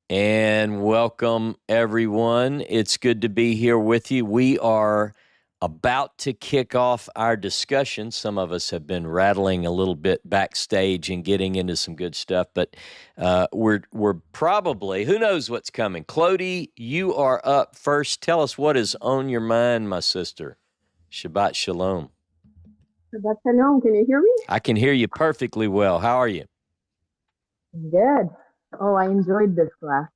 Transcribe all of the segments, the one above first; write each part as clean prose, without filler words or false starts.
And welcome, everyone. It's good to be here with you. We are about to kick off our discussion. Some of us have been rattling a little bit backstage and getting into some good stuff, but we're probably, who knows what's coming. Clody, you are up first. Tell us what is on your mind, my sister. Shabbat shalom. Shabbat shalom. Can you hear me? I can hear you perfectly well. How are you? Good. Oh, I enjoyed this class.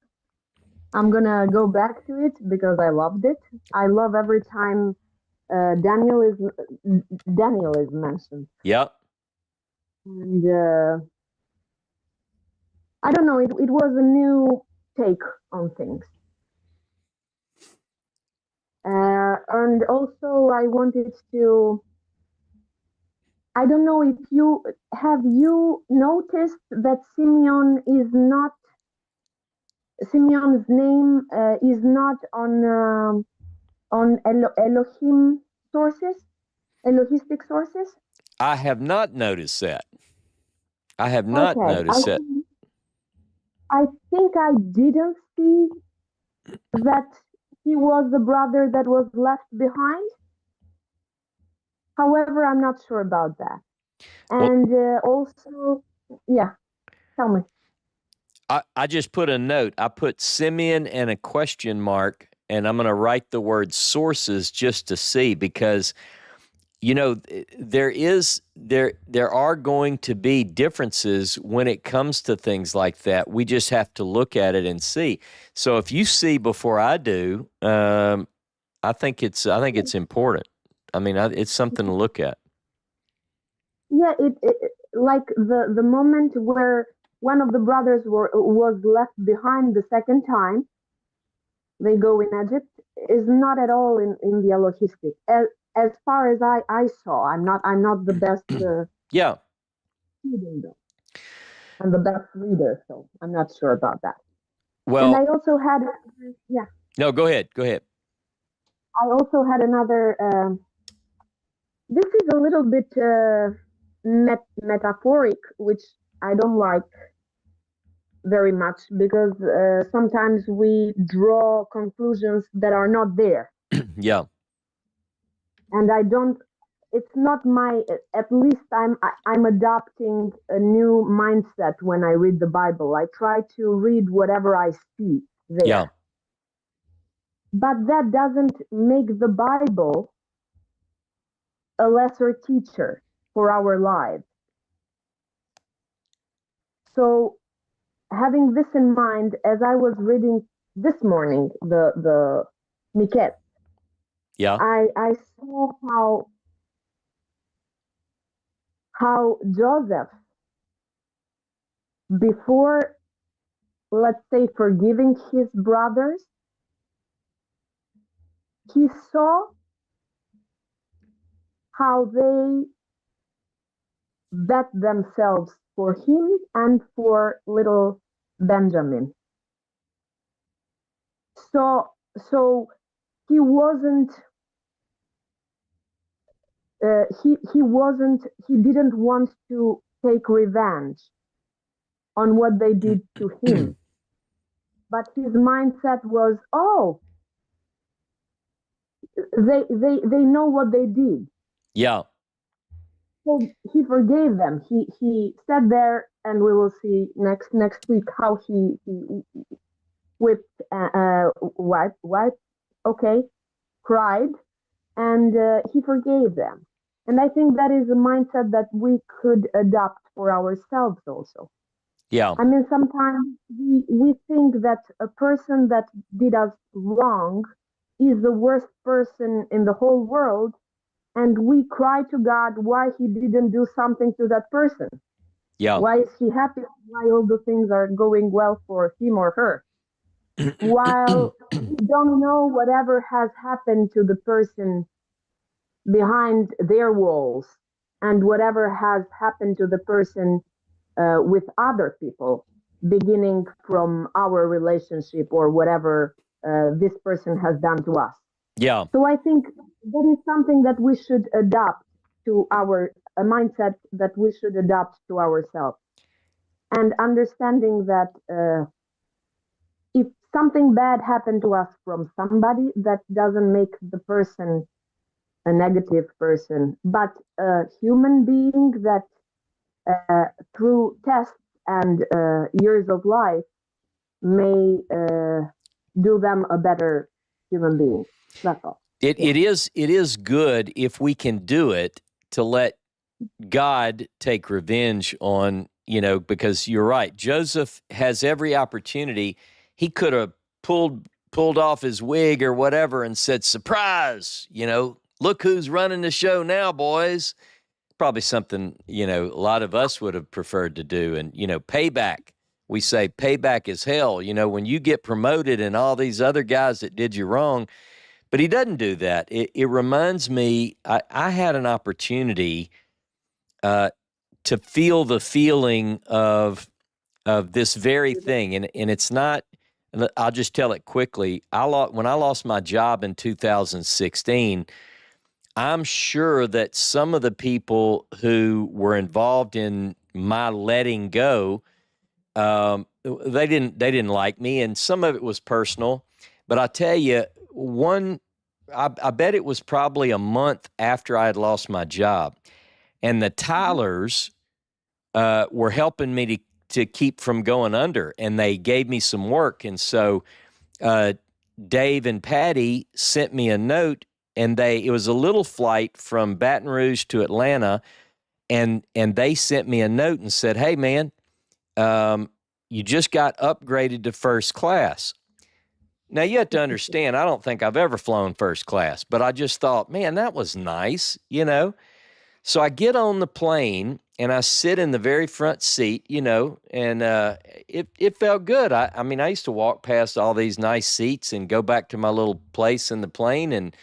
I'm gonna go back to it because I loved it. I love every time Daniel is mentioned, Yep. and I don't know. It was a new take on things, and also I wanted to. I don't know if you noticed that Simeon's name is not on Elohim sources, Elohistic sources. I have not noticed that. I have not Okay, noticed that. I think I didn't see that he was the brother that was left behind. However, I'm not sure about that. Well, And also, yeah, tell me. I just put a note. I put Simeon and a question mark, and I'm going to write the word sources just to see because there are going to be differences when it comes to things like that. We just have to look at it and see. So if you see before I do, I think it's important. I mean, it's something to look at. Yeah, it like the moment where one of the brothers was left behind the second time they go in Egypt is not at all in the Elohistic. As far as I saw, I'm not the best Yeah. student though. I'm the best reader, so I'm not sure about that. And Well, I also had yeah, no, go ahead. Go ahead. I also had another. This is a little bit metaphoric, which I don't like very much because sometimes we draw conclusions that are not there, Yeah. and I don't. It's not my. At least I'm adopting a new mindset when I read the Bible. I try to read whatever I see Yeah. there, but that doesn't make the Bible a lesser teacher for our lives. So having this in mind, as I was reading this morning the Miket, Yeah. I saw how Joseph, before, let's say, forgiving his brothers, he saw how they bet themselves for him and for little Benjamin. So he wasn't he didn't want to take revenge on what they did to him, but his mindset was, oh, they know what they did. Yeah. So he forgave them. He sat there, and we will see next week how he whipped, wiped, okay, cried, and he forgave them. And I think that is a mindset that we could adopt for ourselves also. Yeah. I mean, sometimes we think that a person that did us wrong is the worst person in the whole world, and we cry to God why He didn't do something to that person. Yeah. Why is He happy? Why all the things are going well for him or her? While we don't know whatever has happened to the person behind their walls and whatever has happened to the person with other people, beginning from our relationship or whatever this person has done to us. Yeah. So I think that is something that we should adopt to a mindset that we should adopt to ourselves, and understanding that something bad happened to us from somebody, that doesn't make the person a negative person, but a human being that through tests and years of life may do them a better human being. That's all. It is good if we can do it to let God take revenge on, because you're right. Joseph has every opportunity. He could have pulled off his wig or whatever and said, "Surprise, look who's running the show now, boys." Probably something, a lot of us would have preferred to do. And, payback. We say payback is hell. When you get promoted and all these other guys that did you wrong, but he doesn't do that. It reminds me, I had an opportunity to feel the feeling of this very thing, and it's not. I'll just tell it quickly. When I lost my job in 2016. I'm sure that some of the people who were involved in my letting go, they didn't like me, and some of it was personal. But I tell you, I bet it was probably a month after I had lost my job, and the Tylers were helping me to keep from going under, and they gave me some work, and so Dave and Patty sent me a note, and it was a little flight from Baton Rouge to Atlanta, and they sent me a note and said, "Hey man, you just got upgraded to first class." Now you have to understand, I don't think I've ever flown first class, but I just thought, man, that was nice. So I get on the plane and I sit in the very front seat, and it felt good. I mean, I used to walk past all these nice seats and go back to my little place in the plane and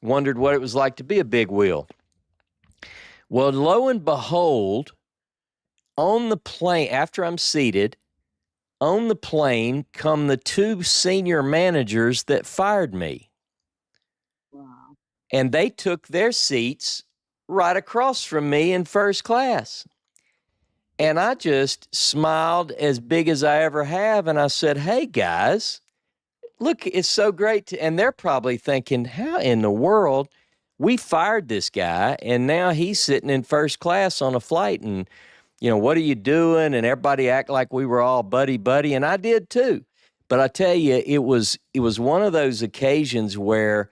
wondered what it was like to be a big wheel. Well, lo and behold, on the plane, after I'm seated, on the plane come the two senior managers that fired me. Wow. And they took their seats right across from me in first class. And I just smiled as big as I ever have. And I said, "Hey, guys, look, it's so great." And they're probably thinking, how in the world we fired this guy and now he's sitting in first class on a flight, and, what are you doing? And everybody act like we were all buddy. And I did too. But I tell you, it was one of those occasions where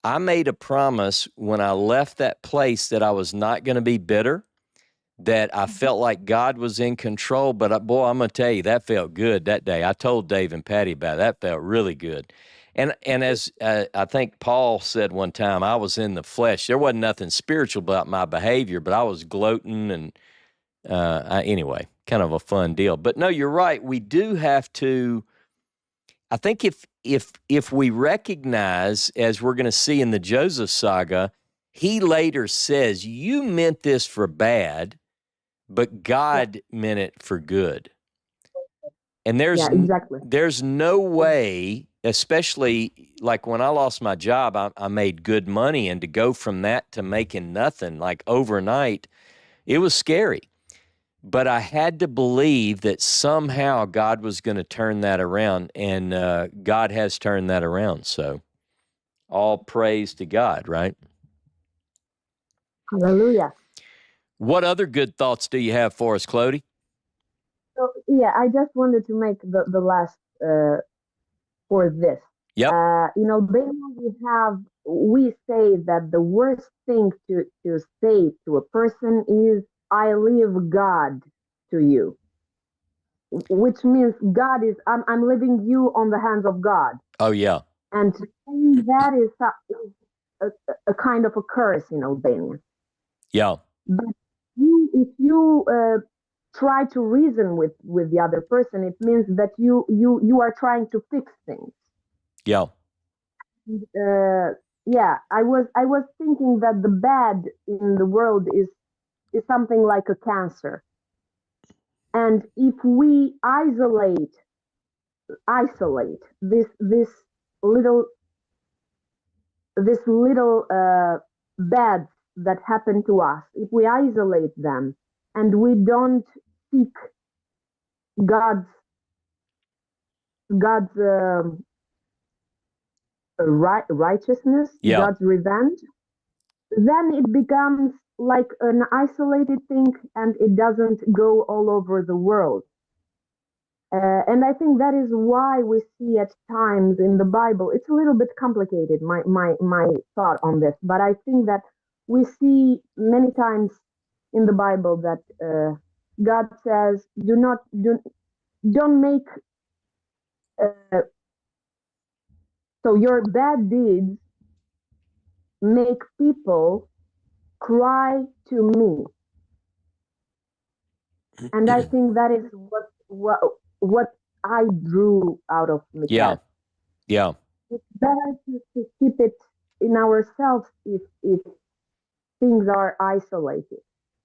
I made a promise when I left that place that I was not going to be bitter, that I felt like God was in control. But boy, I'm going to tell you, that felt good that day. I told Dave and Patty about it. That felt really good. And as I think Paul said one time, I was in the flesh. There wasn't nothing spiritual about my behavior, but I was gloating and anyway, kind of a fun deal. But no, you're right. We do have to. I think if we recognize, as we're going to see in the Joseph saga, he later says, "You meant this for bad, but God meant it for good." And Exactly. there's no way, especially like when I lost my job, I made good money, and to go from that to making nothing like overnight, it was scary. But I had to believe that somehow God was going to turn that around, and God has turned that around. So all praise to God, right? Hallelujah. What other good thoughts do you have for us, Clody? So yeah, I just wanted to make the last for this. Yep. We say that the worst thing to say to a person is, "I leave God to you," which means I'm leaving you on the hands of God. Oh, yeah. And to say that is a kind of a curse in Albania. Yeah. But if you try to reason with the other person, it means that you are trying to fix things. Yeah. Yeah, I was thinking that the bad in the world is something like a cancer, and if we isolate this little bad that happen to us, if we isolate them and we don't seek God's God's righteousness, Yeah. God's revenge, then it becomes like an isolated thing and it doesn't go all over the world. And I think that is why we see at times in the Bible, it's a little bit complicated, my thought on this, but I think that we see many times in the Bible that God says, don't make, uh, so your bad deeds make people cry to me. And I think that is what I drew out of Yeah. Mikhail. Yeah. It's better to keep it in ourselves if things are isolated.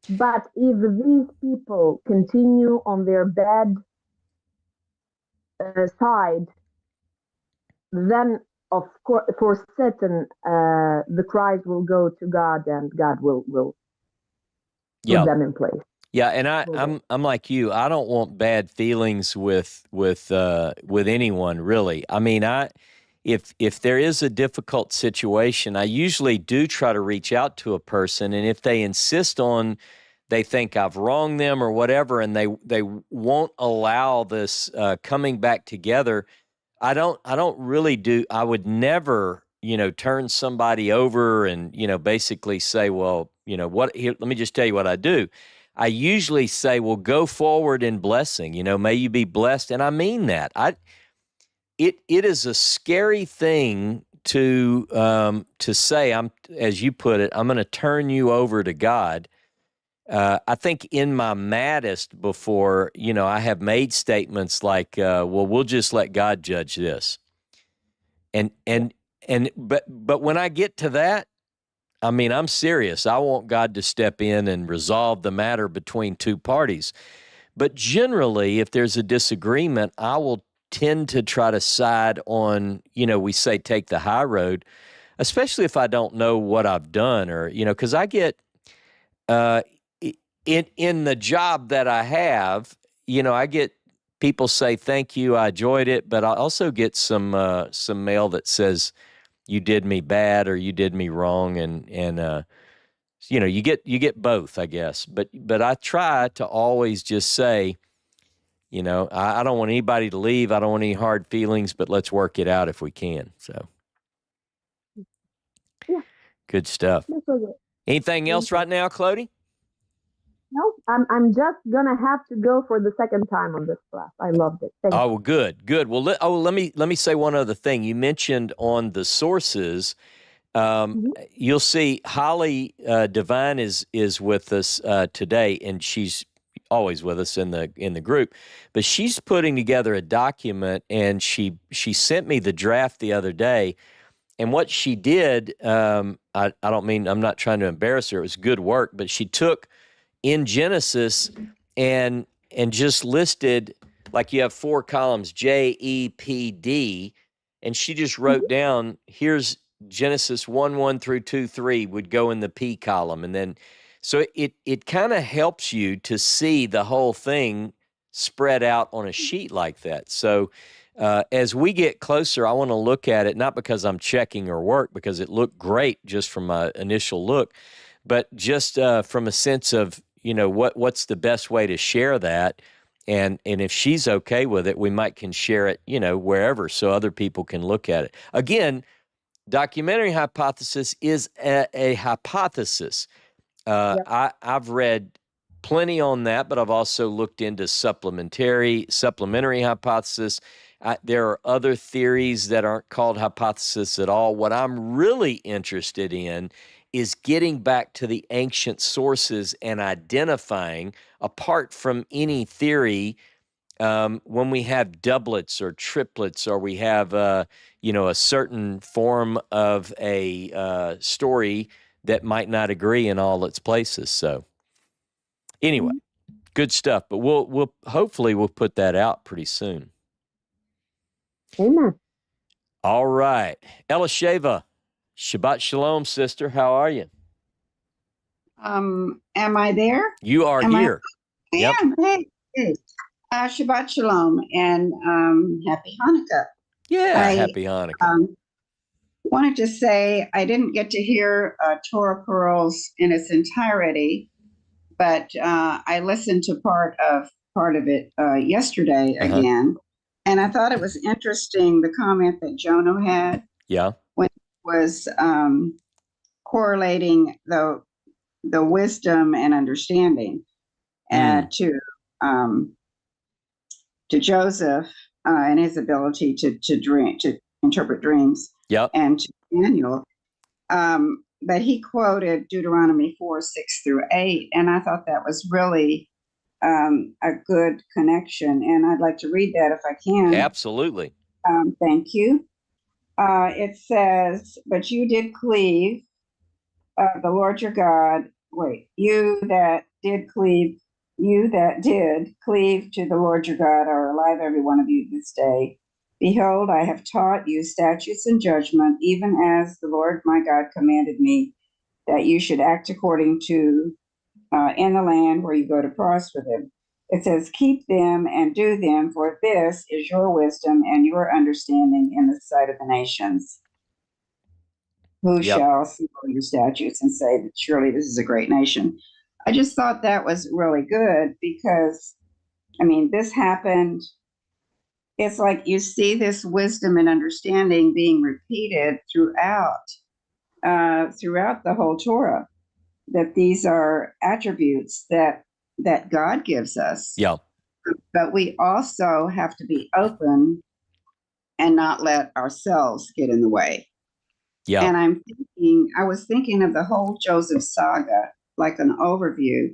But if these people continue on their bad side, then of course, for certain, the cries will go to God, and God will put Yeah. them in place. Yeah, and I'm like you. I don't want bad feelings with anyone really. I mean, if there is a difficult situation, I usually do try to reach out to a person, and if they insist on they think I've wronged them or whatever, and they won't allow this coming back together, I don't really do. I would never, turn somebody over and, basically say, well, what here, let me just tell you what I do. I usually say, well, go forward in blessing, may you be blessed. And I mean that. It is a scary thing to say, as you put it, I'm going to turn you over to God. I think in my maddest before, I have made statements like, well, we'll just let God judge this. And Yeah. and but when I get to that, I mean, I'm serious. I want God to step in and resolve the matter between two parties. But generally, if there's a disagreement, I will tend to try to side on, we say take the high road, especially if I don't know what I've done or, because I get uh, in the job that I have, I get people say thank you, I enjoyed it, but I also get some mail that says you did me bad or you did me wrong, and you get both, I guess. But I try to always just say, I don't want anybody to leave. I don't want any hard feelings, but let's work it out if we can. So Yeah, good stuff. this was it. Anything Thank else you. right now, Clody? No, I'm just gonna have to go for the second time on this class. I loved it. Thank Oh, you. well, good. Well, let me say one other thing. You mentioned on the sources. Mhm. You'll see Holly Devine is with us today, and she's always with us in the group. But she's putting together a document, and she sent me the draft the other day. And what she did, I don't mean, I'm not trying to embarrass her. It was good work, but she took in Genesis and just listed, like, you have four columns, JEPD, and she just wrote down, here's Genesis 1 through 2 3 would go in the P column, and then so it kind of helps you to see the whole thing spread out on a sheet like that. So as we get closer, I want to look at it, not because I'm checking her work, because it looked great just from my initial look, but just from a sense of, what's the best way to share that. And if she's okay with it, we might can share it, wherever, so other people can look at it. Again, documentary hypothesis is a hypothesis. Yep. I've read plenty on that, but I've also looked into supplementary hypothesis. There are other theories that aren't called hypothesis at all. What I'm really interested in is getting back to the ancient sources and identifying, apart from any theory, when we have doublets or triplets, or we have a certain form of a story that might not agree in all its places. So anyway, Mhm. good stuff. But we'll hopefully we'll put that out pretty soon. Amen. All right, Elisheva, Shabbat Shalom, sister. How are you? Am I there? You are Am I? here. I Yep. am. Hey, hey. Shabbat Shalom and Happy Hanukkah. Yeah, I happy Hanukkah. wanted to say I didn't get to hear Torah Pearls in its entirety, but I listened to part of it yesterday Uh-huh. again, and I thought it was interesting the comment that Jono had Yeah. when he was correlating the wisdom and understanding Mm. to um, to Joseph and his ability to interpret dreams, Yep. and to Daniel. But he quoted Deuteronomy 4:6-8, and I thought that was really a good connection. And I'd like to read that if I can. Absolutely. Thank you. It says, "But you did cleave the Lord your God." Wait, you that did cleave to the Lord your God are alive, every one of you, this day. Behold, I have taught you statutes and judgment, even as the Lord my God commanded me, that you should act according to in the land where you go to prosper them. It says, keep them and do them, for this is your wisdom and your understanding in the sight of the nations. Who Yep. shall see all your statutes and say that surely this is a great nation? I just thought that was really good because, I mean, this happened. It's like you see this wisdom and understanding being repeated throughout the whole Torah. That these are attributes that God gives us. Yeah. But we also have to be open and not let ourselves get in the way. Yeah. And I was thinking of the whole Joseph saga, like an overview.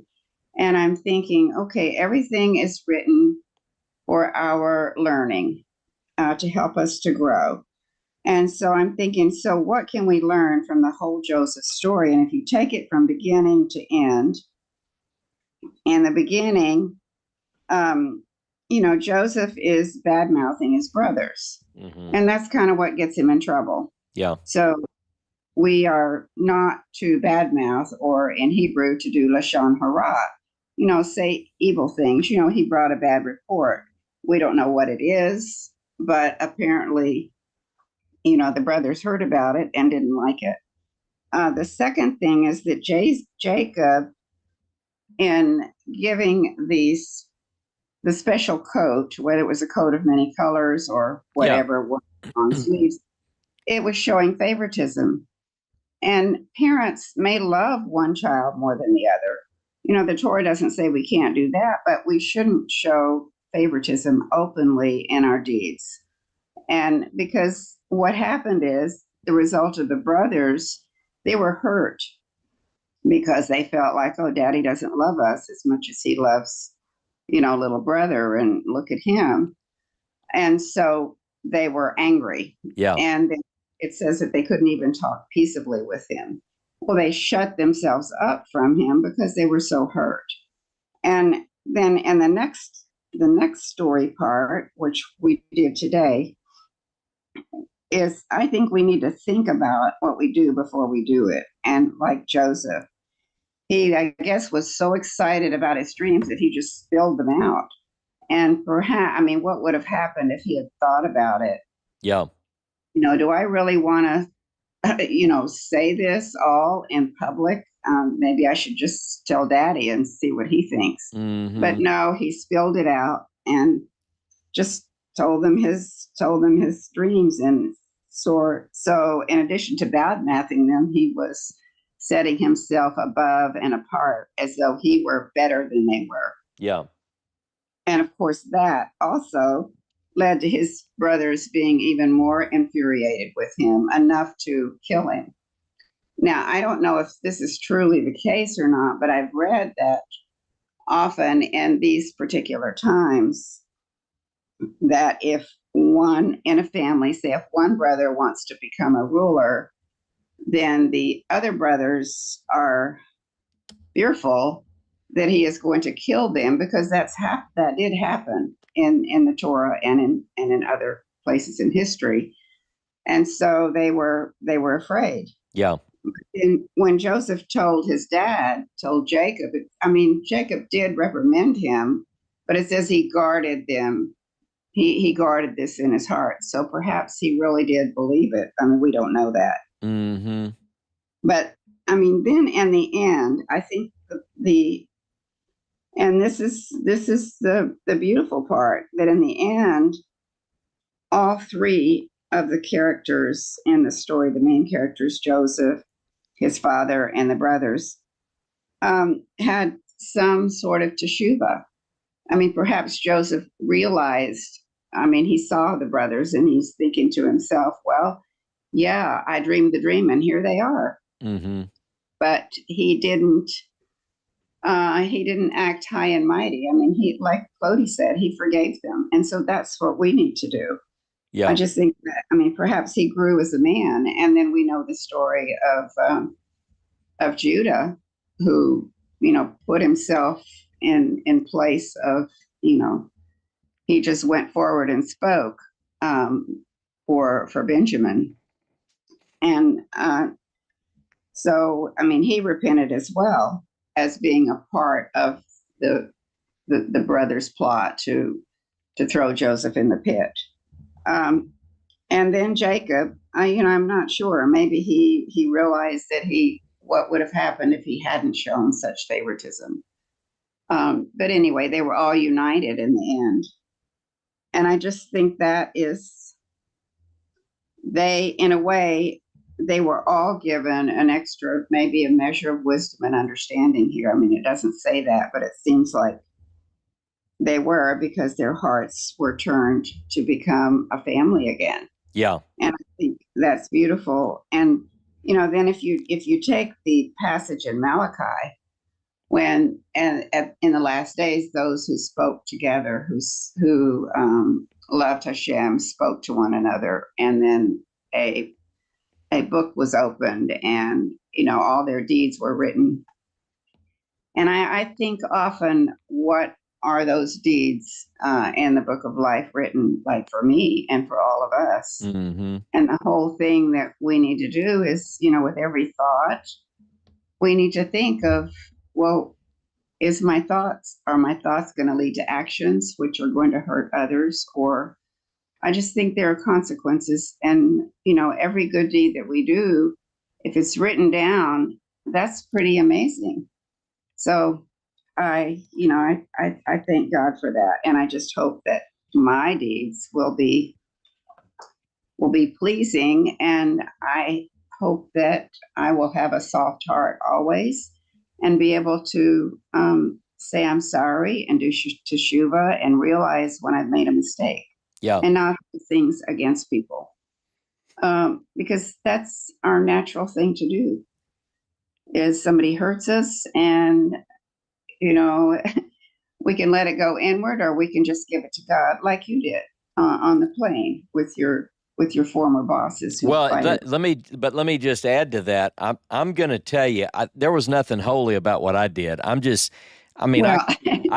And I'm thinking, okay, everything is written for our learning to help us to grow. And so I'm thinking, so what can we learn from the whole Joseph story? And if you take it from beginning to end, in the beginning, Joseph is bad mouthing his brothers. Mm-hmm. And that's kind of what gets him in trouble. Yeah. So we are not to badmouth, or in Hebrew to do lashon hara, say evil things. He brought a bad report. We don't know what it is, but apparently, the brothers heard about it and didn't like it. The second thing is that Jacob, in giving the special coat, whether it was a coat of many colors or whatever, on sleeves, it was showing favoritism. And parents may love one child more than the other. The Torah doesn't say we can't do that, but we shouldn't show favoritism openly in our deeds. And because what happened is the result of the brothers, they were hurt because they felt like, oh, daddy doesn't love us as much as he loves, little brother, and look at him. And so they were angry. Yeah. And it says that they couldn't even talk peaceably with him. Well, they shut themselves up from him because they were so hurt. And then in the next story part, which we did today, is I think we need to think about what we do before we do it. And like Joseph, he, I guess, was so excited about his dreams that he just spilled them out. And perhaps, what would have happened if he had thought about it? Yeah. Do I really want to, say this all in public? Maybe I should just tell daddy and see what he thinks. Mm-hmm. But no, he spilled it out and just told them his dreams. And so in addition to bad mouthing them, he was setting himself above and apart as though he were better than they were. Yeah. And of course, that also led to his brothers being even more infuriated with him, enough to kill him. Now, I don't know if this is truly the case or not, but I've read that often in these particular times, that if one in a family, say if one brother wants to become a ruler, then the other brothers are fearful that he is going to kill them, because that did happen in the Torah and in other places in history. And so they were afraid. Yeah. And when Joseph told Jacob, Jacob did reprimand him, but it says he guarded them. He guarded this in his heart. So perhaps he really did believe it. I mean, we don't know that. Mm-hmm. But I mean, then in the end, I think the and this is the beautiful part, that in the end, all three of the characters in the story, the main characters, Joseph, his father, and the brothers, had some sort of teshuvah. I mean, perhaps Joseph realized, I mean, he saw the brothers and he's thinking to himself, well, yeah, I dreamed the dream and here they are. Mm-hmm. But he didn't act high and mighty. I mean, he, like Clody said, he forgave them. And so that's what we need to do. Yeah. I just think that, I mean, perhaps he grew as a man. And then we know the story of Judah, who, you know, put himself in place of, you know, he just went forward and spoke for Benjamin. And so, I mean, he repented as well as being a part of the brothers' plot to throw Joseph in the pit. And then Jacob, you know, I'm not sure. Maybe he realized that what would have happened if he hadn't shown such favoritism. But anyway, they were all united in the end. And I just think that is, in a way, they were all given an extra, maybe a measure of wisdom and understanding here. I mean, it doesn't say that, but it seems like they were, because their hearts were turned to become a family again. Yeah. And I think that's beautiful. And, you know, then if you take the passage in Malachi, when in the last days, those who spoke together, who loved Hashem, spoke to one another, and then a book was opened, and, you know, all their deeds were written. And I think often, what are those deeds in the book of life written, like for me and for all of us? Mm-hmm. And the whole thing that we need to do is, you know, with every thought, we need to think of, well, are my thoughts going to lead to actions which are going to hurt others? Or I just think there are consequences. And, you know, every good deed that we do, if it's written down, that's pretty amazing. So I thank God for that. And I just hope that my deeds will be pleasing. And I hope that I will have a soft heart always, and be able to say I'm sorry and do teshuvah, and realize when I've made a mistake. Yeah. And not do things against people, because that's our natural thing to do. Is somebody hurts us, and, you know, we can let it go inward, or we can just give it to God, like you did on the plane with your former bosses. Well, let me just add to that. I'm going to tell you, there was nothing holy about what I did. I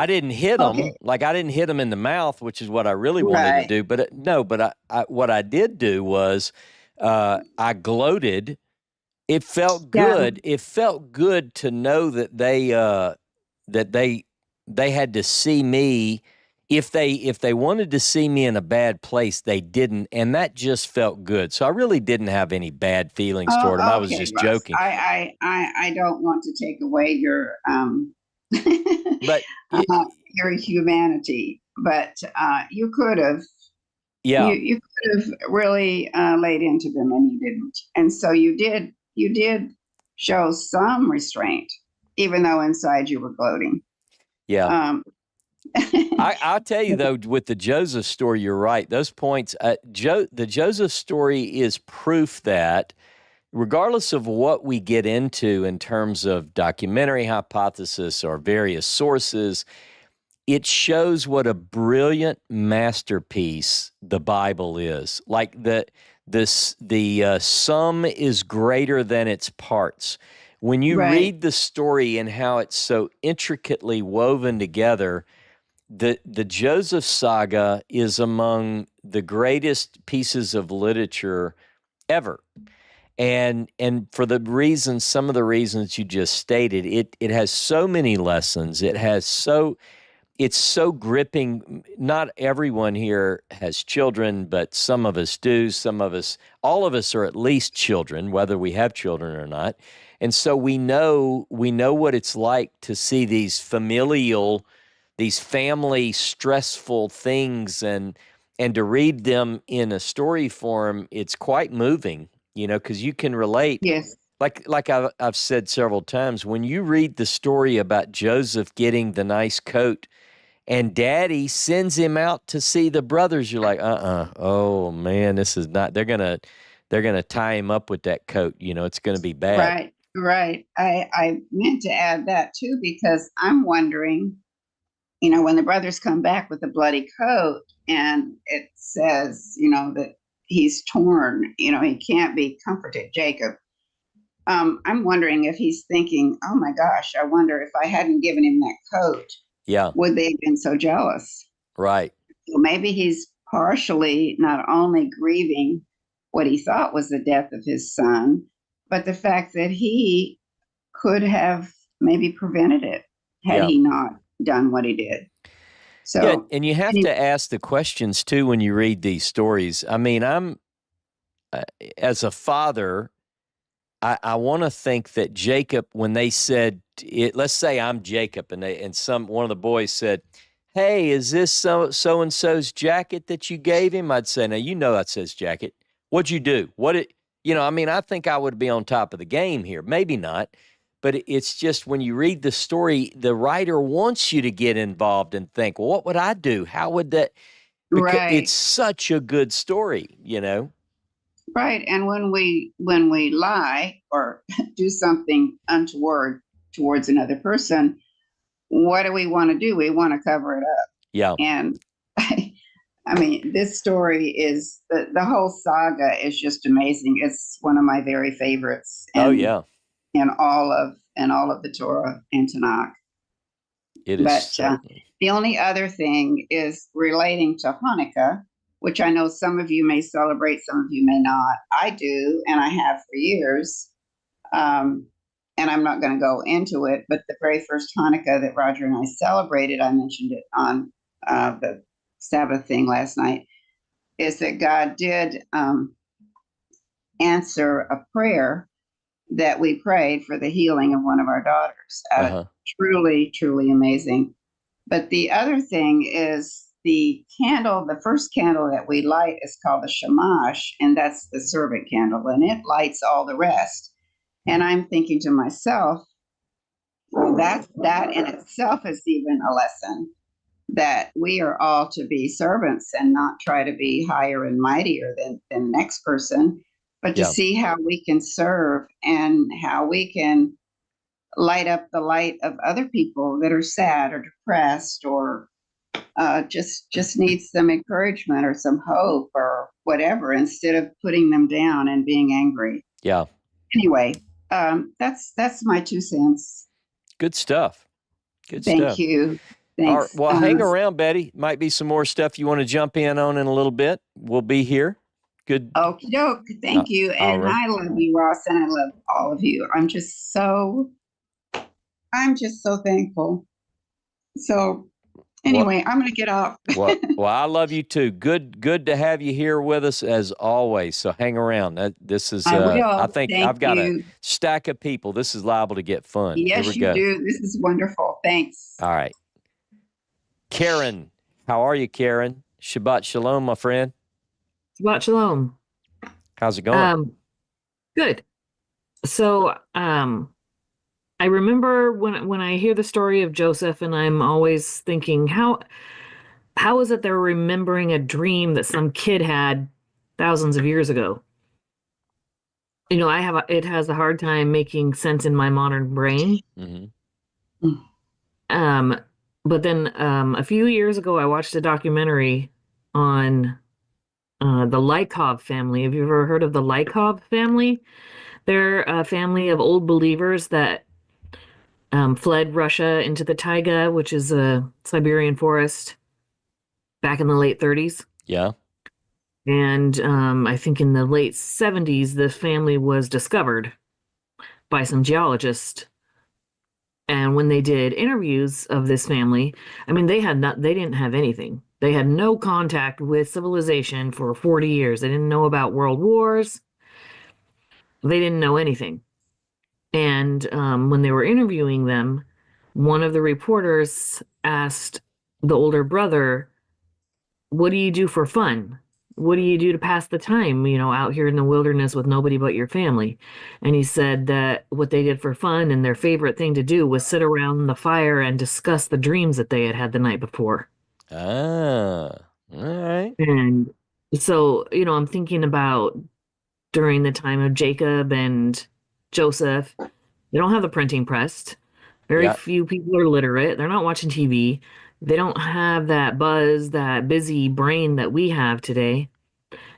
didn't hit them. Okay. Like, I didn't hit them in the mouth, which is what I really wanted to do. But what I did do was I gloated. It felt good. Yeah. It felt good to know that they had to see me. If they wanted to see me in a bad place, they didn't, and that just felt good. So I really didn't have any bad feelings toward them. I was just joking. I don't want to take away your but your humanity, but you could have. Yeah, you could have really laid into them, and you didn't. And so you did show some restraint, even though inside you were gloating. Yeah. I'll tell you, though, with the Joseph story, you're right. Those points, the Joseph story is proof that regardless of what we get into in terms of documentary hypothesis or various sources, it shows what a brilliant masterpiece the Bible is. Like the sum is greater than its parts. When you read the story and how it's so intricately woven together, the Joseph saga is among the greatest pieces of literature ever. And for some of the reasons you just stated, it has so many lessons. It has it's so gripping. Not everyone here has children, but some of us do. Some of us, all of us are at least children, whether we have children or not. And so we know what it's like to see these family stressful things, and to read them in a story form, it's quite moving, because you can relate. Yes. Like I've said several times, when you read the story about Joseph getting the nice coat and Daddy sends him out to see the brothers, you're like, oh man, this is not. They're gonna tie him up with that coat. It's gonna be bad. Right. Right. I meant to add that too, because I'm wondering, when the brothers come back with the bloody coat and it says, that he's torn, he can't be comforted, Jacob. I'm wondering if he's thinking, oh my gosh, I wonder if I hadn't given him that coat, Yeah, would they have been so jealous? right. So maybe he's partially not only grieving what he thought was the death of his son, but the fact that he could have maybe prevented it had Yeah. he not done what he did. Yeah, So, and you have to ask the questions too when you read these stories. I mean, as a father, I want to think that Jacob, when they said it, let's say I'm Jacob, and one of the boys said, "Hey, is this so and so's jacket that you gave him?" I'd say, "Now that says jacket. What'd you do? I mean, I think I would be on top of the game here. Maybe not, but it's just when you read the story, the writer wants you to get involved and think, well, what would I do? How would that? Because it's right, such a good story. right. And when we lie or do something untoward towards another person, what do we want to do? We want to cover it up. Yeah. And I mean, this story is the whole saga is just amazing. It's one of my very favorites, Oh, and yeah. in all of the Torah and Tanakh. It is But certainly. the only other thing is relating to Hanukkah, which I know some of you may celebrate, some of you may not. I do, and I have for years. And I'm not going to go into it, but the very first Hanukkah that Roger and I celebrated, I mentioned it on the Sabbath thing last night, is that God did answer a prayer that we prayed for the healing of one of our daughters. Uh-huh. Truly, truly amazing. But the other thing is the first candle that we light is called the shamash, and that's the servant candle, and it lights all the rest. And I'm thinking to myself, well, that in itself is even a lesson that we are all to be servants and not try to be higher and mightier than the next person, but to Yeah. see how we can serve and how we can light up the light of other people that are sad or depressed or just need some encouragement or some hope or whatever, instead of putting them down and being angry. Yeah. Anyway, that's my 2 cents. Good stuff. Good Thank stuff. you. All right. Thanks. Well, hang around, Betty. Might be some more stuff you want to jump in on in a little bit. We'll be here. Good. Okie doke. Thank you. All And right. I love you, Ross, and I love all of you. I'm just so thankful. So anyway, I'm going to get off. Well, I love you too. Good to have you here with us as always. So hang around. This is I will. I think Thank I've got a you. stack of people. This is liable to get fun. Here Yes, we you go. do. This is wonderful. Thanks. All right. Karen, how are you, Karen? Shabbat shalom, my friend. Shabbat shalom. How's it going? Good. So, I remember when I hear the story of Joseph, and I'm always thinking, how is it they're remembering a dream that some kid had thousands of years ago? It has a hard time making sense in my modern brain. Mm-hmm. But then a few years ago, I watched a documentary on the Lykov family. Have you ever heard of the Lykov family? They're a family of old believers that fled Russia into the taiga, which is a Siberian forest, back in the late 30s. Yeah. And I think in the late 70s, the family was discovered by some geologists. And when they did interviews of this family, I mean, they didn't have anything. They had no contact with civilization for 40 years. They didn't know about world wars. They didn't know anything. And when they were interviewing them, one of the reporters asked the older brother, "What do you do for fun? What do you do to pass the time, out here in the wilderness with nobody but your family?" And he said that what they did for fun and their favorite thing to do was sit around the fire and discuss the dreams that they had had the night before. Ah, all right. And so, I'm thinking about during the time of Jacob and Joseph, they don't have the printing press. Very Yeah, few people are literate. They're not watching TV. They don't have that buzz, that busy brain that we have today.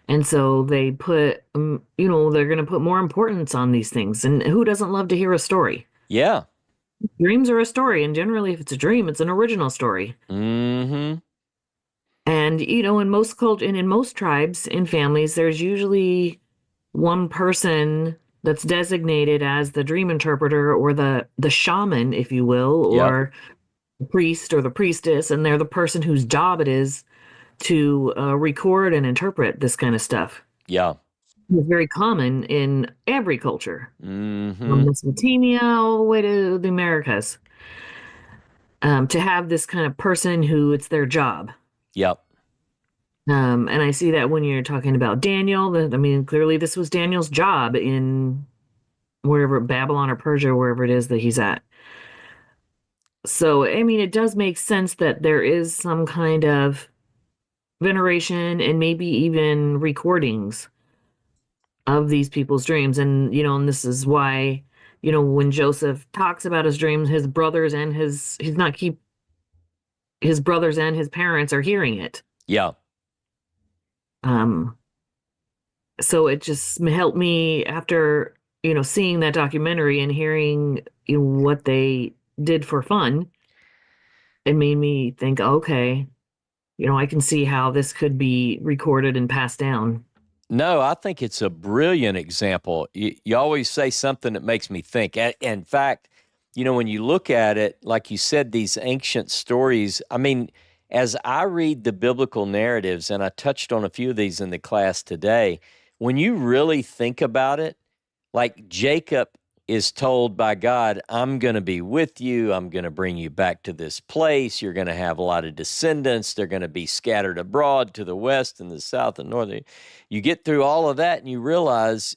And so they put, they're going to put more importance on these things. And who doesn't love to hear a story? yeah. Dreams are a story. And generally, if it's a dream, it's an original story. Mm-hmm. And, in most culture and in most tribes and families, there's usually one person that's designated as the dream interpreter or the shaman, if you will, Yep. or the priest or the priestess, and they're the person whose job it is to record and interpret this kind of stuff. Yeah. It's very common in every culture, from Mm-hmm. Mesopotamia all the way to the Americas, to have this kind of person who it's their job. Yep. And I see that when you're talking about Daniel, I mean, clearly this was Daniel's job in wherever, Babylon or Persia, wherever it is that he's at. So, I mean, it does make sense that there is some kind of veneration and maybe even recordings of these people's dreams. And this is why, when Joseph talks about his dreams, his brothers and his parents are hearing it. Yeah. Um, so it just helped me after, seeing that documentary and hearing, what they did for fun. It made me think, okay, I can see how this could be recorded and passed down. No, I think it's a brilliant example. You always say something that makes me think. In fact, when you look at it, like you said, these ancient stories, I mean, as I read the biblical narratives, and I touched on a few of these in the class today, when you really think about it, like Jacob is told by God, I'm going to be with you. I'm going to bring you back to this place. You're going to have a lot of descendants. They're going to be scattered abroad to the west and the south and north. You get through all of that and you realize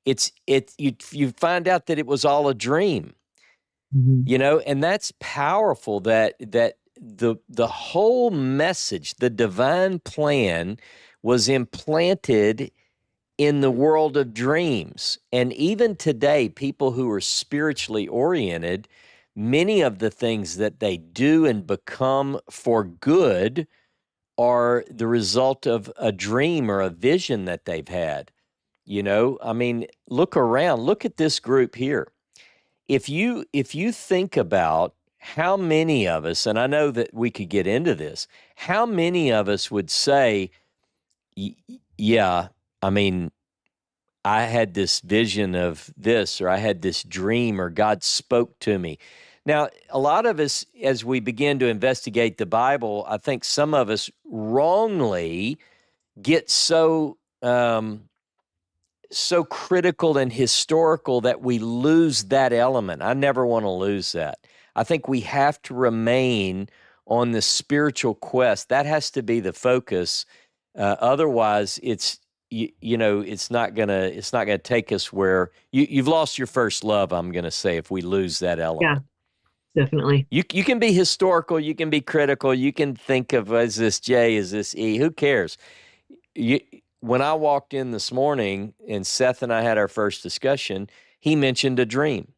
you find out that it was all a dream, Mhm. and that's powerful that the whole message, the divine plan was implanted in the world of dreams. And even today, people who are spiritually oriented, many of the things that they do and become for good are the result of a dream or a vision that they've had. I mean, look around, look at this group here. If you think about how many of us, and I know that we could get into this, how many of us would say, yeah, I mean, I had this vision of this, or I had this dream, or God spoke to me. Now, a lot of us, as we begin to investigate the Bible, I think some of us wrongly get so critical and historical that we lose that element. I never want to lose that. I think we have to remain on the spiritual quest. That has to be the focus. Otherwise, it's not gonna take us where you've lost your first love. I'm gonna say if we lose that Yeah, element. definitely. You can be historical, you can be critical, you can think of, is this J, is this E? Who cares? You, when I walked in this morning and Seth and I had our first discussion, he mentioned a dream.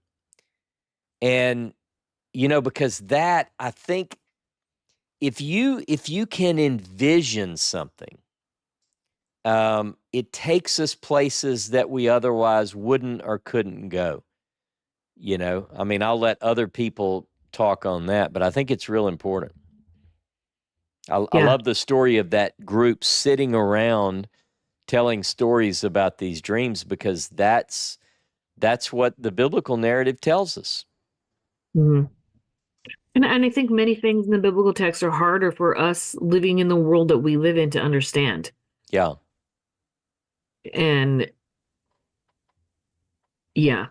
And because that, I think if you can envision something, it takes us places that we otherwise wouldn't or couldn't go. I mean, I'll let other people talk on that, but I think it's real important. I Yeah, love the story of that group sitting around telling stories about these dreams because that's what the biblical narrative tells us. Mhm. And I think many things in the biblical text are harder for us living in the world that we live in to understand. Yeah. And yeah,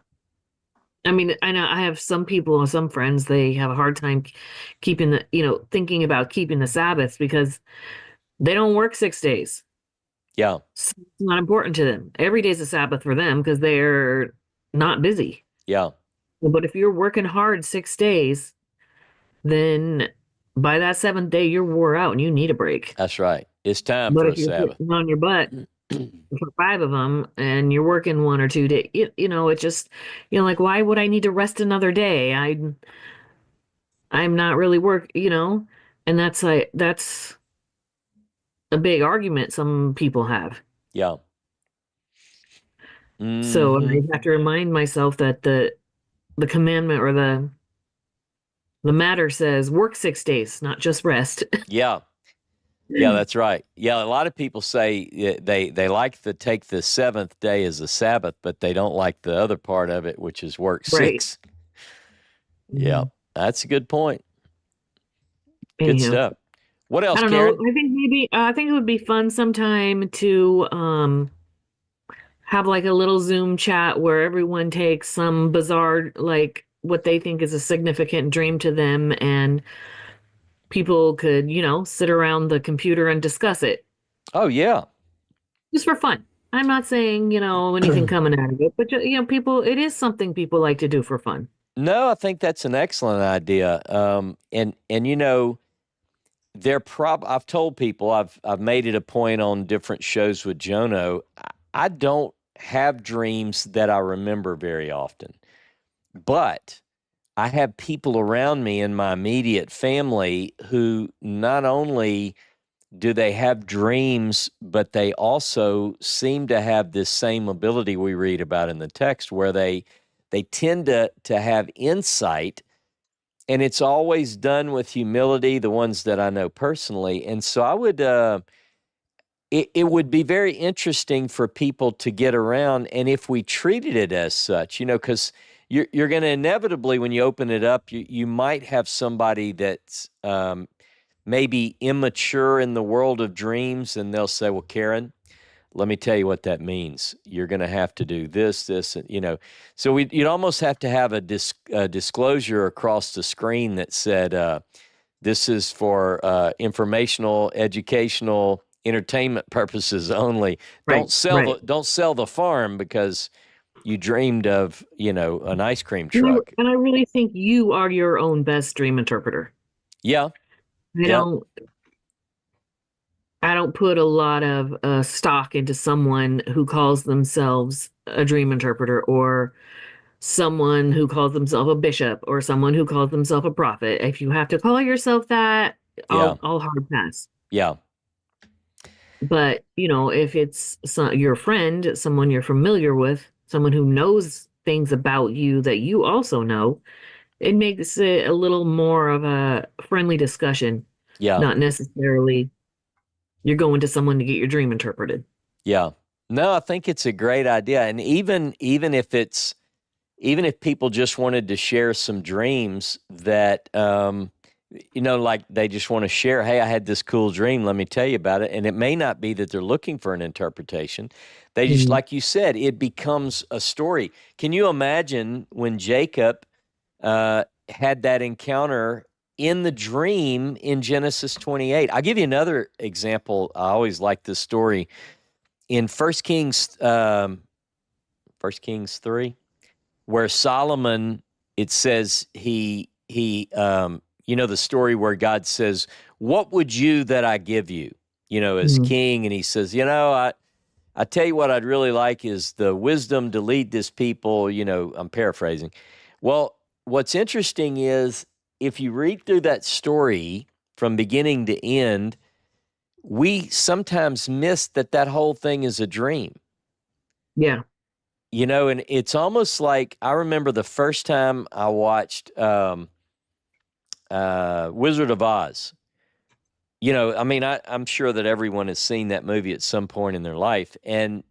I mean, I know I have some people, some friends, they have a hard time keeping thinking about keeping the Sabbath because they don't work 6 days. Yeah. So it's not important to them. Every day's a Sabbath for them because they're not busy. Yeah. But if you're working hard 6 days, then by that seventh day, you're wore out and you need a break. That's right. It's time But for if a you're Sabbath. sitting on your butt for 5 of them and you're working 1 or 2 days, it just, like, why would I need to rest another day? I'm not really and that's a big argument some people have. Yeah. So I Hmm. have to remind myself that the commandment or the matter says work 6 days, not just rest. Yeah. Yeah, that's right. Yeah, a lot of people say they like to take the seventh day as a Sabbath, but they don't like the other part of it, which is work Right. six. Yeah, Mhm. that's a good point. Good Anyhow, stuff. What I else, don't know. Karen? I think it would be fun sometime to have like a little Zoom chat where everyone takes some bizarre, like what they think is a significant dream to them, and people could, sit around the computer and discuss it Oh, yeah. just for fun. I'm not saying, anything coming out of it, but people, it is something people like to do for fun. No, I think that's an excellent idea. And I've told people, I've made it a point on different shows with Jono. I don't have dreams that I remember very often, but I have people around me in my immediate family who not only do they have dreams, but they also seem to have this same ability we read about in the text where they tend to have insight, and it's always done with humility, the ones that I know personally. And so I would it would be very interesting for people to get around, and if we treated it as such, because you're going to inevitably, when you open it up, you might have somebody that's maybe immature in the world of dreams, and they'll say, "Well, Karen, let me tell you what that means. You're going to have to do this, and." So you'd almost have to have a disclosure across the screen that said, "This is for informational, educational, entertainment purposes only. Right, right. Don't sell the farm because you dreamed of an ice cream And truck." I really think you are your own best dream interpreter. Yeah, I yeah, don't I don't put a lot of stock into someone who calls themselves a dream interpreter or someone who calls themselves a bishop or someone who calls themselves a prophet. If you have to call yourself that, yeah, I'll hard pass. yeah, But, if it's your friend, someone you're familiar with, someone who knows things about you that you also know, it makes it a little more of a friendly discussion, yeah. not necessarily you're going to someone to get your dream interpreted. Yeah. No, I think it's a great idea. And even if people just wanted to share some dreams that like they just want to share, "Hey, I had this cool dream, let me tell you about it." And it may not be that they're looking for an interpretation. They just, Mhm. like you said, it becomes a story. Can you imagine when Jacob had that encounter in the dream in Genesis 28? I'll give you another example. I always like this story in First Kings 3, where Solomon, it says the story where God says, "What would you that I give you?" As Mhm. king, and he says, I tell you what I'd really like is the wisdom to lead this people. I'm paraphrasing. Well, what's interesting is if you read through that story from beginning to end, we sometimes miss that whole thing is a dream. Yeah. And it's almost like I remember the first time I watched Wizard of Oz. I mean, I'm sure that everyone has seen that movie at some point in their life. And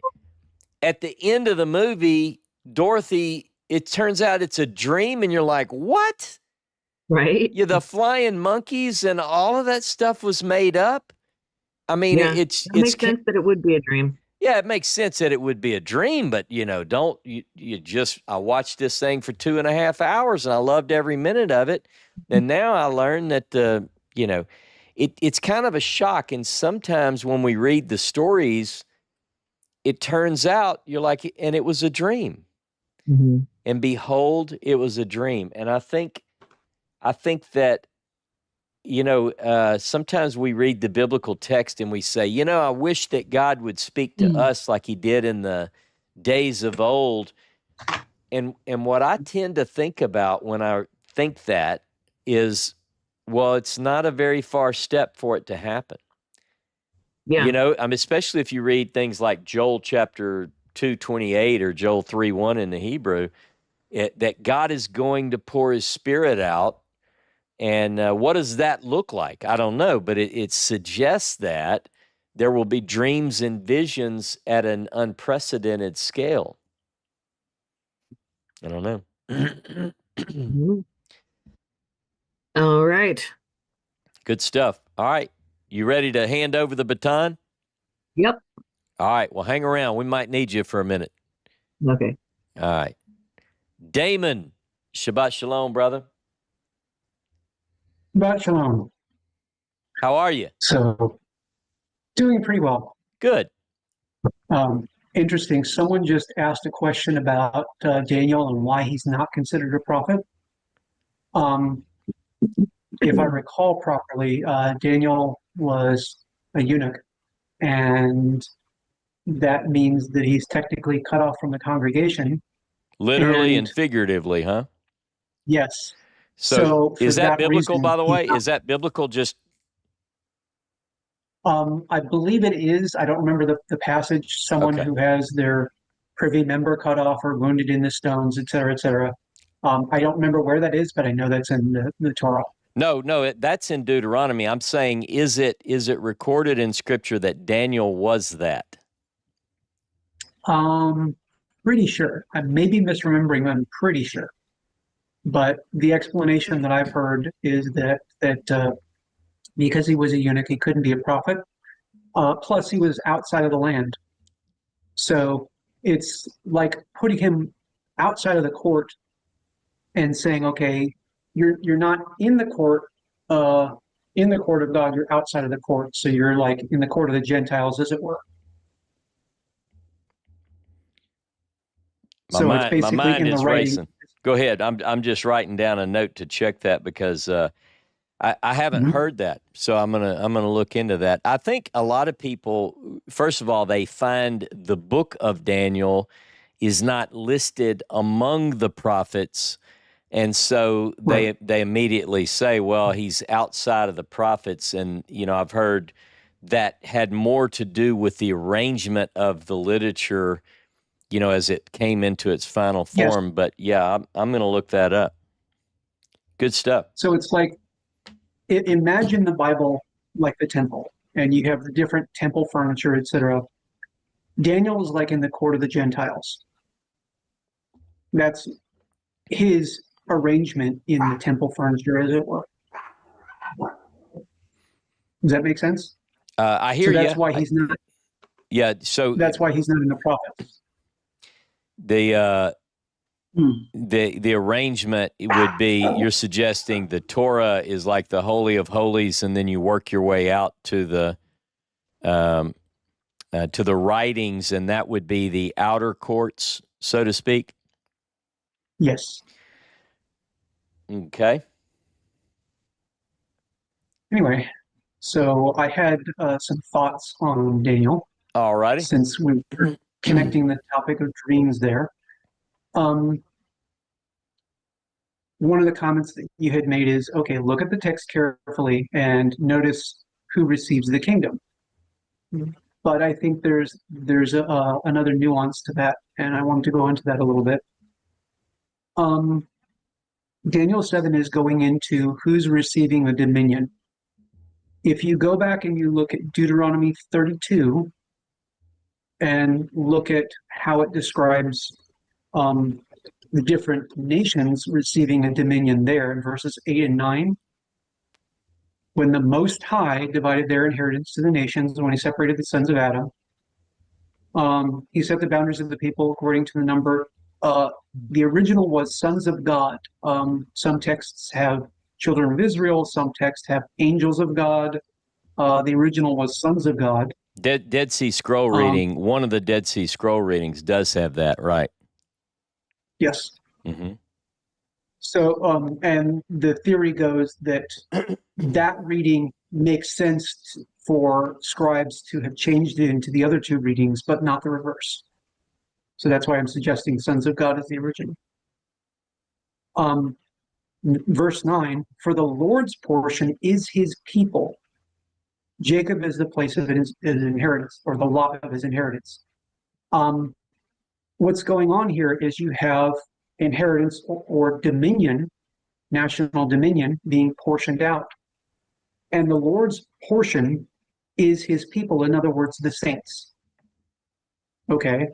at the end of the movie, Dorothy, it turns out it's a dream, and you're like, what? Right? Yeah, the flying monkeys and all of that stuff was made up. I mean, Yeah. That makes sense that it would be a dream. yeah, it makes sense that it would be a dream, but don't you just I watched this thing for 2.5 hours and I loved every minute of it. And now I learned that it's kind of a shock. And sometimes when we read the stories, it turns out you're like, and it was a dream. Mhm. And behold, it was a dream. And I think that sometimes we read the biblical text and we say, I wish that God would speak to us like he did in the days of old. And what I tend to think about when I think that is, well, it's not a very far step for it to happen. Yeah. Especially if you read things like Joel chapter 2:28 or Joel 3:1 in the Hebrew, that God is going to pour his spirit out. And what does that look like? I don't know, but it suggests that there will be dreams and visions at an unprecedented scale. I don't know. Mhm. All right. Good stuff. All right. You ready to hand over the baton? Yep. All right. Well, hang around. We might need you for a minute. Okay. All right. Damon, Shabbat Shalom, brother. Shabbat Shalom. How are you? So, doing pretty well. Good. Interesting. Someone just asked a question about Daniel and why he's not considered a prophet. Um, if I recall properly, Daniel was a eunuch, and that means that he's technically cut off from the congregation. Literally and And figuratively, huh? yes, So so for is that that biblical, reason, by the way? Is that biblical? Just I believe it is. I don't remember the passage. Someone okay. who has their privy member cut off or wounded in the stones, et cetera, et cetera. I don't remember where that is, but I know that's in the Torah. No, that's in Deuteronomy. I'm saying, is it recorded in Scripture that Daniel was that? Um, Pretty sure. I may be misremembering. I'm pretty sure. But the explanation that I've heard is that because he was a eunuch, he couldn't be a prophet. Plus, he was outside of the land, so it's like putting him outside of the court and saying, okay, you're not uh, in the court of God. You're outside of the court, so you're like in the court of the Gentiles, as it were. So it's My basically mind in the is writing. racing. Go ahead. I'm just writing down a note to check that because I haven't Mhm. heard that, so I'm gonna look into that. I think a lot of people, first of all, they find the book of Daniel is not listed among the prophets, and so Right. they immediately say, well, he's outside of the prophets, and I've heard that had more to do with the arrangement of the literature, as it came into its final Yes. form. But yeah, I'm gonna look that up. Good stuff. So it's like imagine the Bible like the temple, and you have the different temple furniture, etc. Daniel is like in the court of the Gentiles. That's his arrangement in the temple furniture, as it were. Does that make sense? I So hear you. Yeah. So that's why he's not in the prophets. the Hmm. the arrangement would be, you're suggesting the Torah is like the Holy of Holies, and then you work your way out to the writings, and that would be the outer courts, so to speak. Yes. Okay. Anyway, so I had some thoughts on Daniel All righty. since we were connecting the topic of dreams there. Um, One of the comments that you had made is, okay, look at the text carefully and notice who receives the kingdom. But I think there's another nuance to that, and I wanted to go into that a little bit. Um, Daniel 7 is going into who's receiving the dominion. If you go back and you look at Deuteronomy 32 and look at how it describes the different nations receiving a dominion there in verses 8 and 9. When the Most High divided their inheritance to the nations, when he separated the sons of Adam, he set the boundaries of the people according to the number. The original was sons of God. Some texts have children of Israel, some texts have angels of God. The original was sons of God. Dead Sea Scroll reading, one of the Dead Sea Scroll readings does have that, right? Yes. Mm-hmm. So, and the theory goes that that reading makes sense for scribes to have changed it into the other two readings, but not the reverse. So that's why I'm suggesting sons of God is the original. Verse 9, for the Lord's portion is his people. Jacob is the place of his inheritance, or the lot of his inheritance. What's going on here is you have inheritance or dominion, national dominion, being portioned out. And the Lord's portion is his people, in other words, the saints. Okay,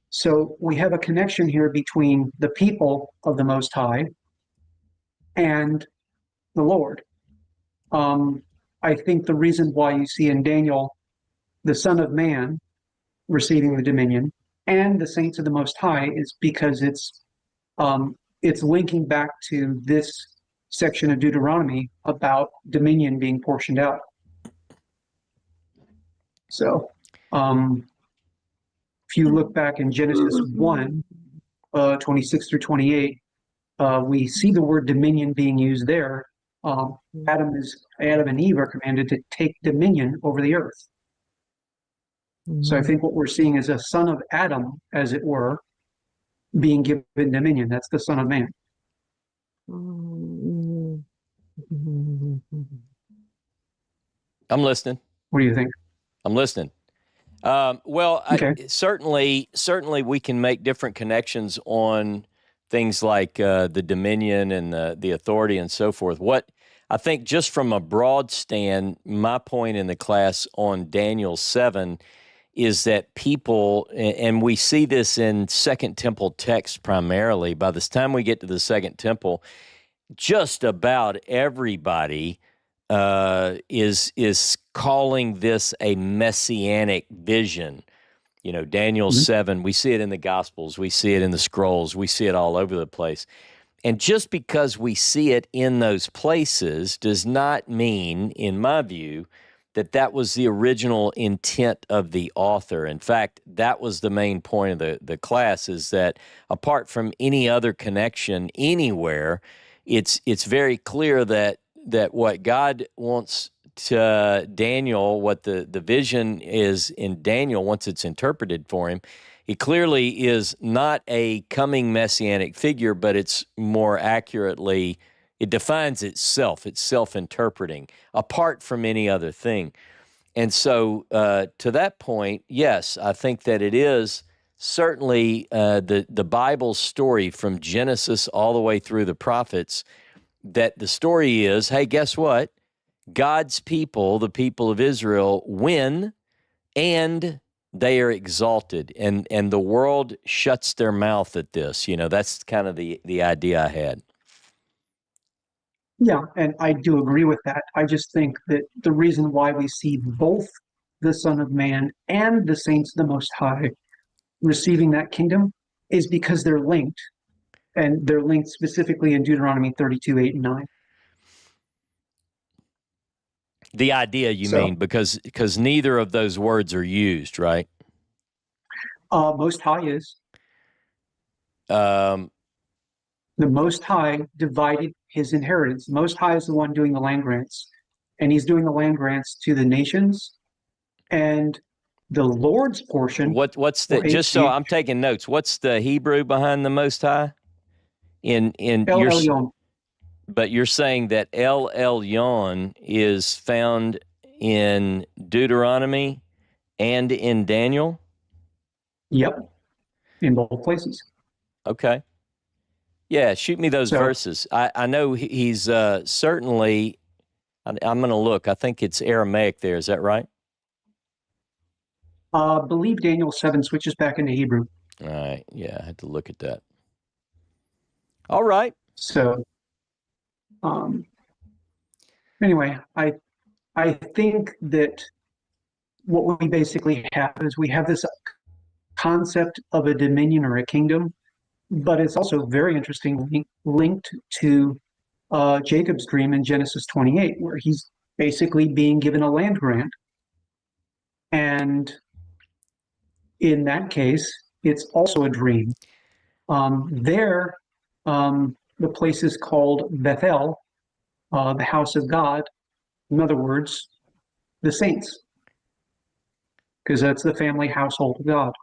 so we have a connection here between the people of the Most High and the Lord. I think the reason why you see in Daniel the Son of Man receiving the dominion and the saints of the Most High is because it's linking back to this section of Deuteronomy about dominion being portioned out. So, if you look back in Genesis 1, 26 through 28, we see the word dominion being used there. Adam and Eve are commanded to take dominion over the earth. So I think what we're seeing is a son of Adam, as it were, being given dominion. That's the Son of Man. I'm listening. What do you think? I'm listening. Well, Okay. Certainly we can make different connections on things like the dominion and the authority and so forth. What I think, just from a broad stand, my point in the class on Daniel 7 is that people, and we see this in Second Temple text primarily, by the time we get to the Second Temple, just about everybody is calling this a messianic vision. You know, Daniel 7, we see it in the Gospels, we see it in the scrolls, we see it all over the place. And just because we see it in those places does not mean, in my view, that that was the original intent of the author. In fact, that was the main point of the class, is that apart from any other connection anywhere, it's very clear that what God wants to Daniel, what the vision is in Daniel once it's interpreted for him, he clearly is not a coming messianic figure, but it's more accurately, it defines itself. It's self-interpreting, apart from any other thing. And so to that point, yes, I think that it is certainly the Bible's story from Genesis all the way through the prophets, that the story is, hey, guess what? God's people, the people of Israel, win, and they are exalted, and the world shuts their mouth at this. You know, that's kind of the idea I had. Yeah, and I do agree with that. I just think that the reason why we see both the Son of Man and the saints of the Most High receiving that kingdom is because they're linked, and they're linked specifically in Deuteronomy 32, 8, and 9. The idea, you So, mean, because neither of those words are used, right? Most High is. Um, The Most High divided his inheritance. The Most High is the one doing the land grants, and he's doing the land grants to the nations. And the Lord's portion, what's the, or just so HG, I'm taking notes, what's the Hebrew behind the Most High? In El your, Elyon. but you're saying that El Elyon is found in Deuteronomy and in Daniel? Yep, in both places. Okay. Yeah, shoot me those So, verses. I know he's certainly, I'm going to look. I think it's Aramaic there. Is that right? believe Daniel 7 switches back into Hebrew. All right. Yeah, I had to look at that. All right. So anyway, I think that what we basically have is we have this concept of a dominion or a kingdom, but it's also very interesting linked to Jacob's dream in Genesis 28, where he's basically being given a land grant. And in that case, it's also a dream. There, the place is called Bethel, the house of God. In other words, the saints, because that's the family household of God.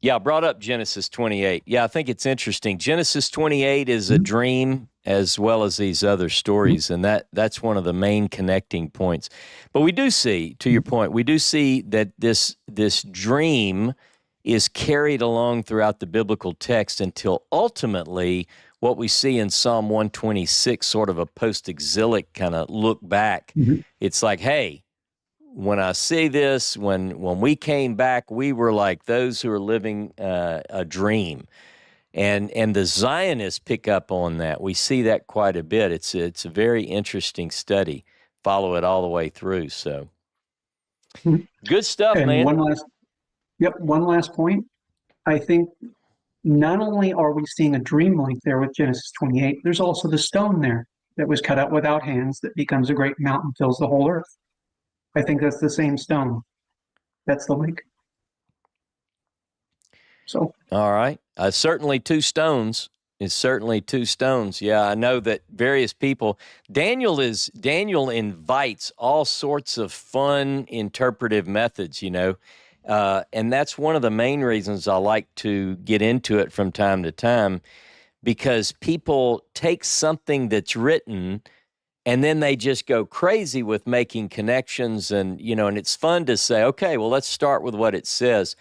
Yeah, I brought up Genesis 28. Yeah, I think it's interesting. Genesis 28 is a dream as well as these other stories, and that's one of the main connecting points. But we do see, to your point, we do see that this dream is carried along throughout the biblical text until ultimately what we see in Psalm 126, sort of a post-exilic kind of look back. Mm-hmm. It's like, hey, when I see this, when we came back, we were like those who are living a dream, and the Zionists pick up on that. We see that quite a bit. It's a very interesting study. Follow it all the way through. So good stuff, And man. one last point. I think not only are we seeing a dream link there with Genesis 28, there's also the stone there that was cut out without hands that becomes a great mountain, fills the whole earth. I think that's the same stone. That's the link. So, All right. Certainly two stones. It's certainly two stones. Yeah, I know that various people. Daniel invites all sorts of fun interpretive methods, and that's one of the main reasons I like to get into it from time to time, because people take something that's written and then they just go crazy with making connections, and it's fun to say, okay, well, let's start with what it says.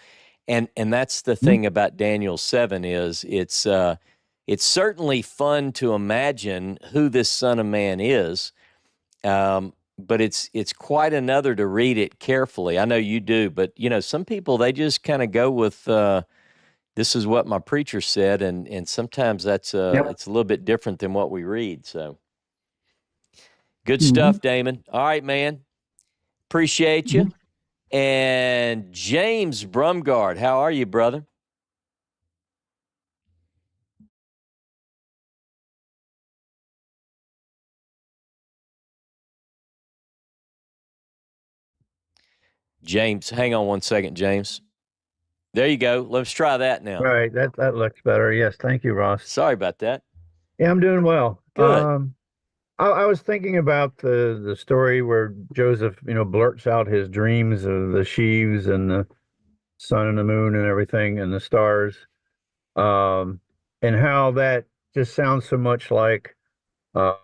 And that's the thing about Daniel 7 is it's certainly fun to imagine who this Son of Man is, but it's quite another to read it carefully. I know you do, but some people, they just kind of go with this is what my preacher said, and sometimes it's a little bit different than what we read. So good stuff, Damon. All right, man. Appreciate you. And James Brumgard, how are you, brother? James, hang on one second, James. There you go. Let's try that now. Right, that looks better. Yes, thank you, Ross. Sorry about that. Yeah, I'm doing well. Good. I was thinking about the story where Joseph, blurts out his dreams of the sheaves and the sun and the moon and everything and the stars, and how that just sounds so much like uh,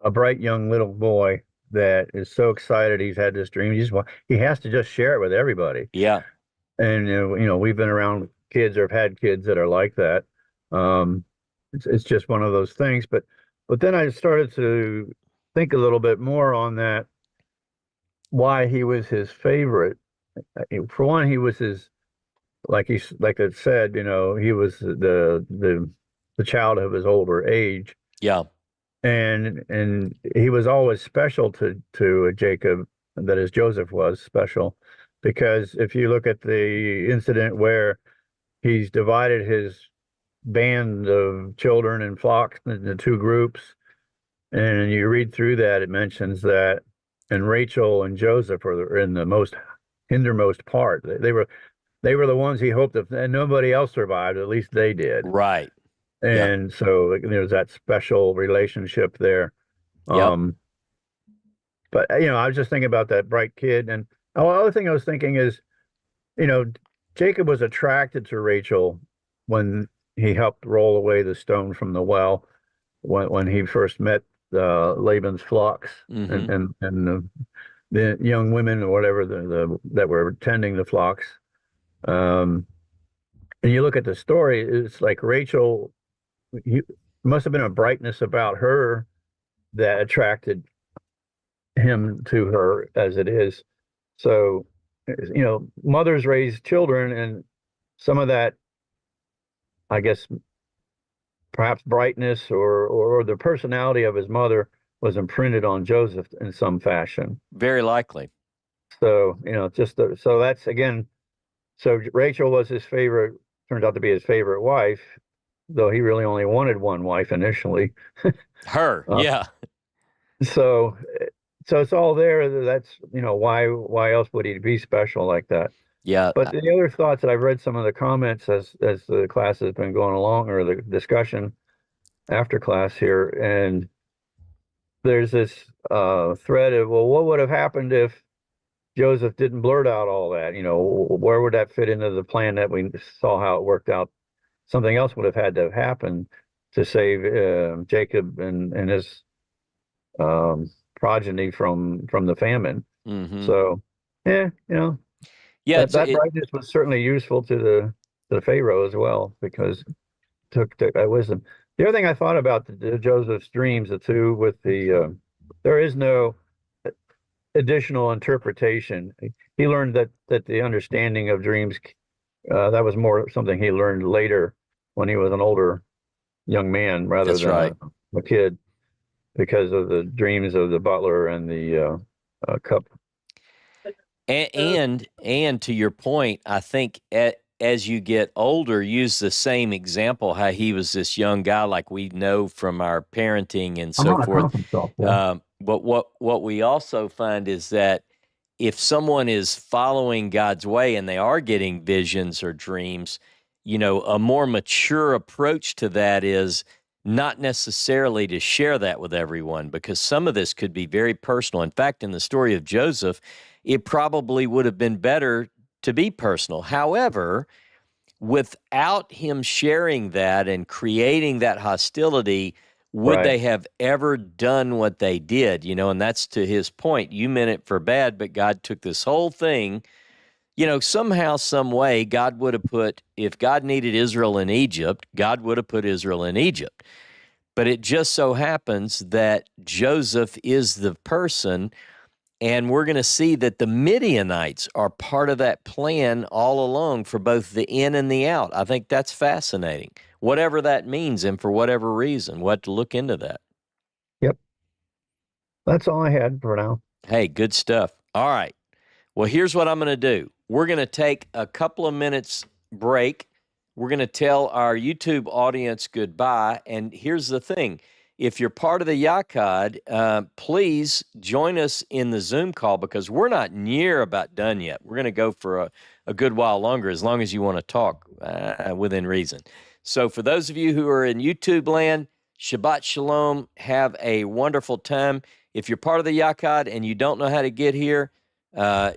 a bright young little boy that is so excited he's had this dream. He has to just share it with everybody. Yeah. And we've been around kids or have had kids that are like that. It's just one of those things. But then I started to think a little bit more on that, why he was his favorite. For one, he was his, like it said, he was the child of his older age. Yeah. And he was always special to Jacob, that is, Joseph was special, because if you look at the incident where he's divided his band of children and flocks into two groups, and you read through that, it mentions that, and Rachel and Joseph are in the most hindermost part. They were the ones he hoped that, and nobody else survived. At least they did. Right. And so there's that special relationship there. Yep. But I was just thinking about that bright kid, and the other thing I was thinking is, Jacob was attracted to Rachel when he helped roll away the stone from the well, when he first met Laban's flocks, and the young women or whatever that were tending the flocks. And you look at the story, it's like Rachel. He must have been a brightness about her that attracted him to her, as it is. So, mothers raise children, and some of that I guess perhaps brightness or the personality of his mother was imprinted on Joseph in some fashion. Very likely. So, so that's again, so Rachel was his favorite, turned out to be his favorite wife, though he really only wanted one wife initially. Her, Uh, yeah. so, so it's all there. That's, why else would he be special like that? Yeah. But the other thoughts that I've read some of the comments as the class has been going along, or the discussion after class here, and there's this thread of, well, what would have happened if Joseph didn't blurt out all that? Where would that fit into the plan that we saw how it worked out? Something else would have had to have happened to save Jacob and his progeny from the famine. Mm-hmm. So, yeah, Yeah, that brightness was certainly useful to the Pharaoh as well, because took that wisdom. The other thing I thought about the Joseph's dreams, the two with there is no additional interpretation. He learned that the understanding of dreams, that was more something he learned later when he was an older young man rather That's than right. a kid, because of the dreams of the butler and the cup. And to your point, I think as you get older, use the same example, how he was this young guy like we know from our parenting and I'm so on a forth. conference call. Yeah. But what we also find is that if someone is following God's way and they are getting visions or dreams, a more mature approach to that is not necessarily to share that with everyone, because some of this could be very personal. In fact, in the story of Joseph, it probably would have been better to be personal. However, without him sharing that and creating that hostility, would Right. they have ever done what they did? And that's to his point. You meant it for bad, but God took this whole thing. Somehow, some way, God would have put, if God needed Israel in Egypt, God would have put Israel in Egypt. But it just so happens that Joseph is the person, and we're going to see that the Midianites are part of that plan all along for both the in and the out. I think that's fascinating. Whatever that means, and for whatever reason, we'll have to look into that. Yep. That's all I had for now. Hey, good stuff. All right. Well, here's what I'm going to do. We're going to take a couple of minutes break. We're going to tell our YouTube audience goodbye. And here's the thing. If you're part of the Yachad, please join us in the Zoom call, because we're not near about done yet. We're going to go for a good while longer, as long as you want to talk within reason. So for those of you who are in YouTube land, Shabbat Shalom. Have a wonderful time. If you're part of the Yachad and you don't know how to get here,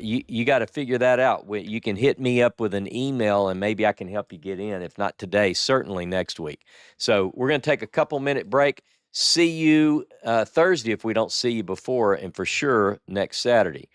you got to figure that out. You can hit me up with an email, and maybe I can help you get in. If not today, certainly next week. So we're going to take a couple-minute break. See you Thursday if we don't see you before, and for sure next Saturday.